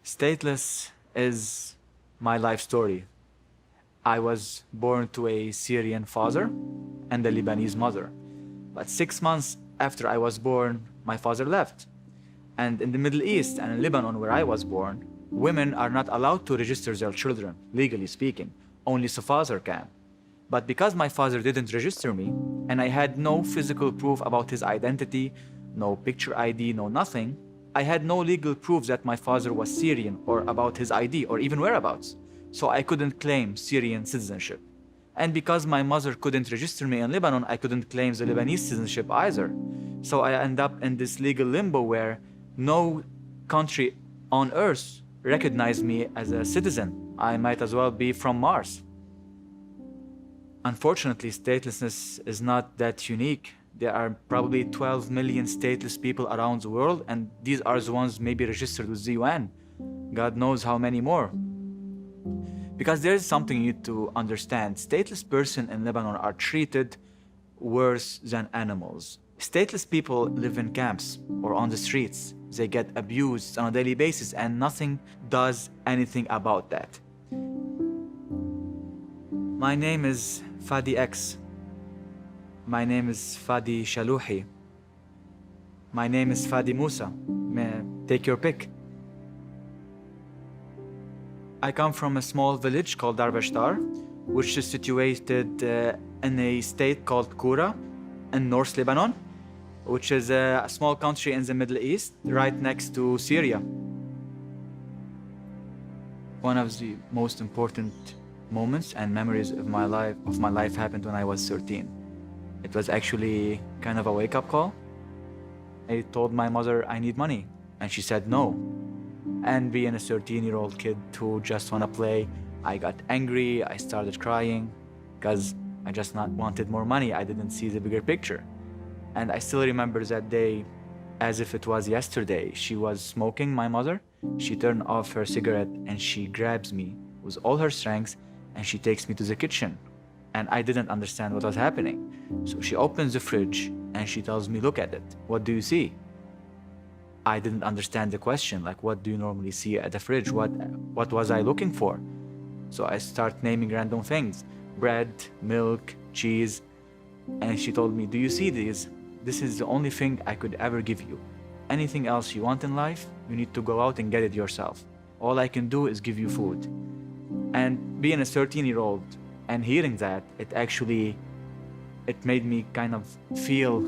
Stateless is my life story. I was born to a Syrian father and a Lebanese mother. But 6 months after I was born, my father left. And in the Middle East and in Lebanon, where I was born, women are not allowed to register their children, legally speaking. Only the father can. But because my father didn't register me, and I had no physical proof about his identity, no picture ID, no nothing, I had no legal proof that my father was Syrian or about his ID or even whereabouts. So I couldn't claim Syrian citizenship. And because my mother couldn't register me in Lebanon, I couldn't claim the Lebanese citizenship either. So I end up in this legal limbo where no country on earth recognized me as a citizen. I might as well be from Mars. Unfortunately, statelessness is not that unique. There are probably 12 million stateless people around the world, and these are the ones maybe registered with the UN. God knows how many more. Because there is something you need to understand. Stateless persons in Lebanon are treated worse than animals. Stateless people live in camps or on the streets. They get abused on a daily basis, and nothing does anything about that. My name is Fadi X. My name is Fadi Chalouhy. My name is Fadi Musa. Take your pick. I come from a small village called Darbashtar, which is situated in a state called Kura in North Lebanon, which is a small country in the Middle East, right next to Syria. One of the most important moments and memories of my life happened when I was 13. It was actually kind of a wake-up call. I told my mother I need money, and she said no. And being a 13-year-old kid who just want to play, I got angry, I started crying, because I just not wanted more money. I didn't see the bigger picture. And I still remember that day as if it was yesterday. She was smoking, my mother. She turned off her cigarette and she grabs me with all her strength and she takes me to the kitchen. And I didn't understand what was happening. So she opens the fridge and she tells me, look at it. What do you see? I didn't understand the question, like what do you normally see at the fridge? What was I looking for? So I start naming random things, bread, milk, cheese. And she told me, do you see these? This is the only thing I could ever give you. Anything else you want in life, you need to go out and get it yourself. All I can do is give you food. And being a 13-year-old and hearing that, it made me kind of feel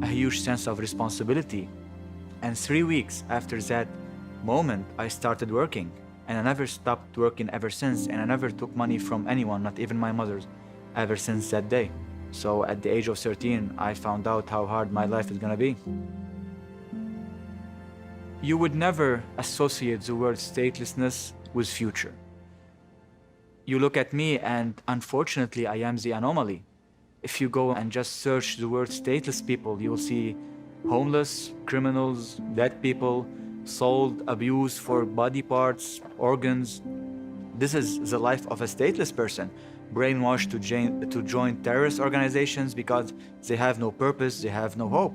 a huge sense of responsibility. And 3 weeks after that moment, I started working. And I never stopped working ever since. And I never took money from anyone, not even my mother's, ever since that day. So at the age of 13, I found out how hard my life is gonna be. You would never associate the word statelessness with future. You look at me and unfortunately I am the anomaly. If you go and just search the word stateless people, you will see homeless, criminals, dead people, sold, abused for body parts, organs. This is the life of a stateless person, brainwashed to join terrorist organizations because they have no purpose, they have no hope.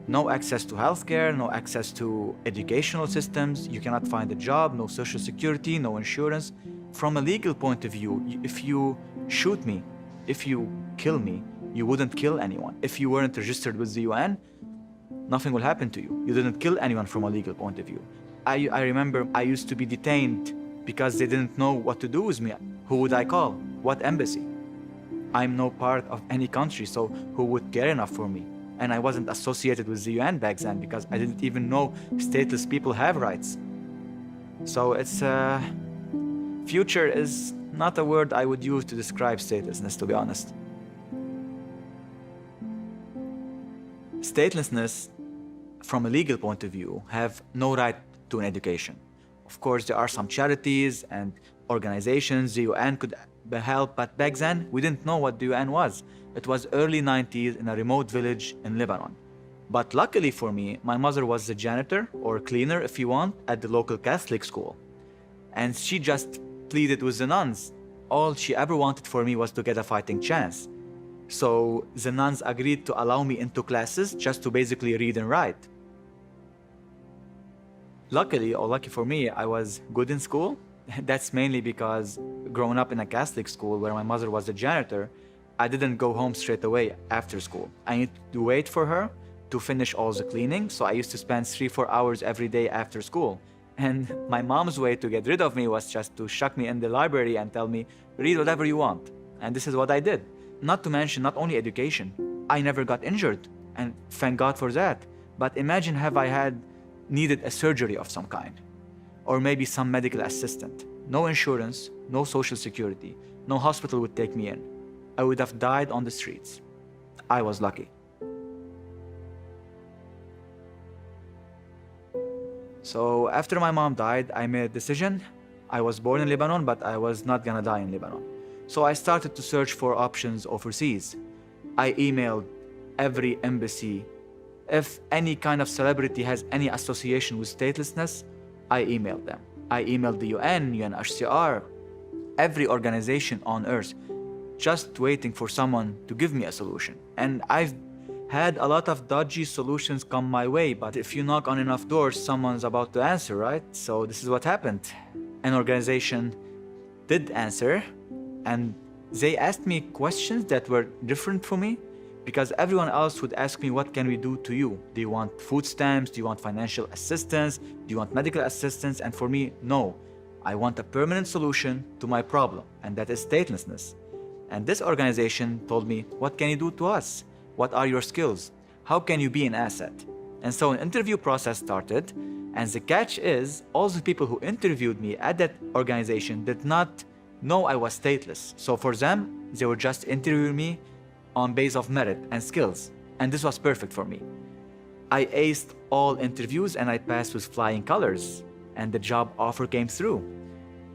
No access to healthcare, no access to educational systems, you cannot find a job, no social security, no insurance. From a legal point of view, if you shoot me, if you kill me, you wouldn't kill anyone. If you weren't registered with the UN, nothing will happen to you. You didn't kill anyone from a legal point of view. I remember I used to be detained because they didn't know what to do with me. Who would I call? What embassy? I'm no part of any country, so who would care enough for me? And I wasn't associated with the UN back then because I didn't even know stateless people have rights. So future is not a word I would use to describe statelessness, to be honest. Statelessness, from a legal point of view, have no right to an education. Of course, there are some charities and organizations the UN could help, but back then, we didn't know what the UN was. It was early 90s in a remote village in Lebanon. But luckily for me, my mother was the janitor, or cleaner if you want, at the local Catholic school. And she just pleaded with the nuns. All she ever wanted for me was to get a fighting chance. So the nuns agreed to allow me into classes just to basically read and write. Luckily, or lucky for me, I was good in school. That's mainly because growing up in a Catholic school where my mother was a janitor, I didn't go home straight away after school. I needed to wait for her to finish all the cleaning, so I used to spend 3-4 hours every day after school. And my mom's way to get rid of me was just to chuck me in the library and tell me, read whatever you want. And this is what I did. Not to mention, not only education, I never got injured, and thank God for that. But imagine have I had needed a surgery of some kind, or maybe some medical assistant. No insurance, no social security, no hospital would take me in. I would have died on the streets. I was lucky. So after my mom died, I made a decision. I was born in Lebanon, but I was not gonna die in Lebanon. So I started to search for options overseas. I emailed every embassy. If any kind of celebrity has any association with statelessness, I emailed them. I emailed the UN, UNHCR, every organization on earth, just waiting for someone to give me a solution. And I've had a lot of dodgy solutions come my way, but if you knock on enough doors, someone's about to answer, right? So this is what happened. An organization did answer, and they asked me questions that were different for me, because everyone else would ask me, what can we do to you? Do you want food stamps? Do you want financial assistance? Do you want medical assistance? And for me, no. I want a permanent solution to my problem, and that is statelessness. And this organization told me, what can you do to us? What are your skills? How can you be an asset? And so an interview process started, and the catch is, all the people who interviewed me at that organization did not know I was stateless. So for them, they were just interviewing me on base of merit and skills. And this was perfect for me. I aced all interviews and I passed with flying colors, and the job offer came through.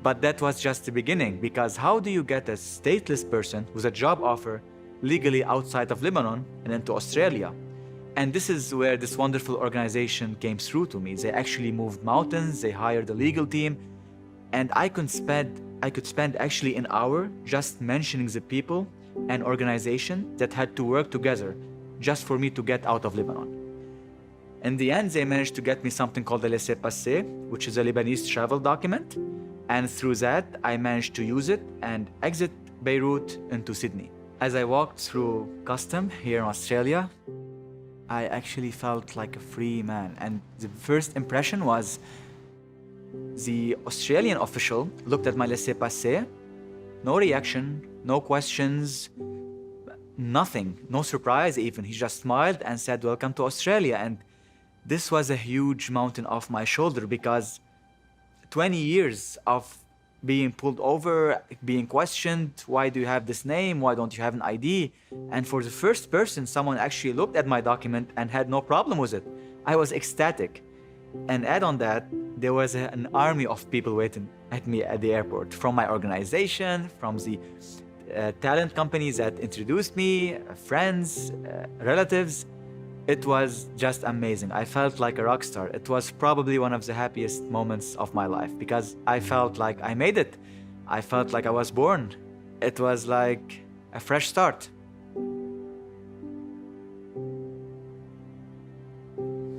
But that was just the beginning, because how do you get a stateless person with a job offer legally outside of Lebanon and into Australia? And this is where this wonderful organization came through to me. They actually moved mountains, they hired a legal team, and I could spend actually an hour just mentioning the people and organization that had to work together just for me to get out of Lebanon. In the end, they managed to get me something called the laissez-passer, which is a Lebanese travel document. And through that, I managed to use it and exit Beirut into Sydney. As I walked through custom here in Australia, I actually felt like a free man. And the first impression was the Australian official looked at my laissez-passer, no reaction, no questions, nothing, no surprise even. He just smiled and said, welcome to Australia. And this was a huge mountain off my shoulder, because 20 years of being pulled over, being questioned, why do you have this name? Why don't you have an ID? And for the first person, someone actually looked at my document and had no problem with it. I was ecstatic. And add on that, there was an army of people waiting at me at the airport, from my organization, from the talent companies that introduced me, friends, relatives. It was just amazing. I felt like a rock star. It was probably one of the happiest moments of my life, because I felt like I made it. I felt like I was born. It was like a fresh start.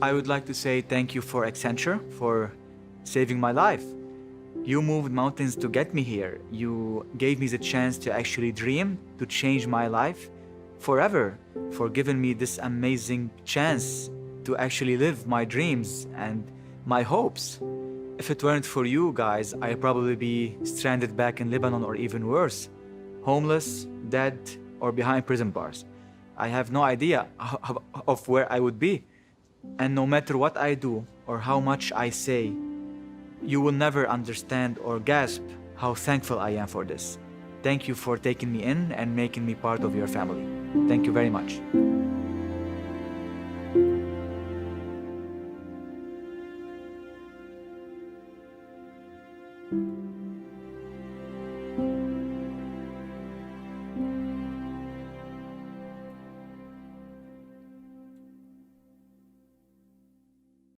I would like to say thank you for Accenture for saving my life. You moved mountains to get me here. You gave me the chance to actually dream, to change my life forever, for giving me this amazing chance to actually live my dreams and my hopes. If it weren't for you guys, I'd probably be stranded back in Lebanon, or even worse, homeless, dead, or behind prison bars. I have no idea of where I would be. And no matter what I do or how much I say, you will never understand or grasp how thankful I am for this. Thank you for taking me in and making me part of your family. Thank you very much.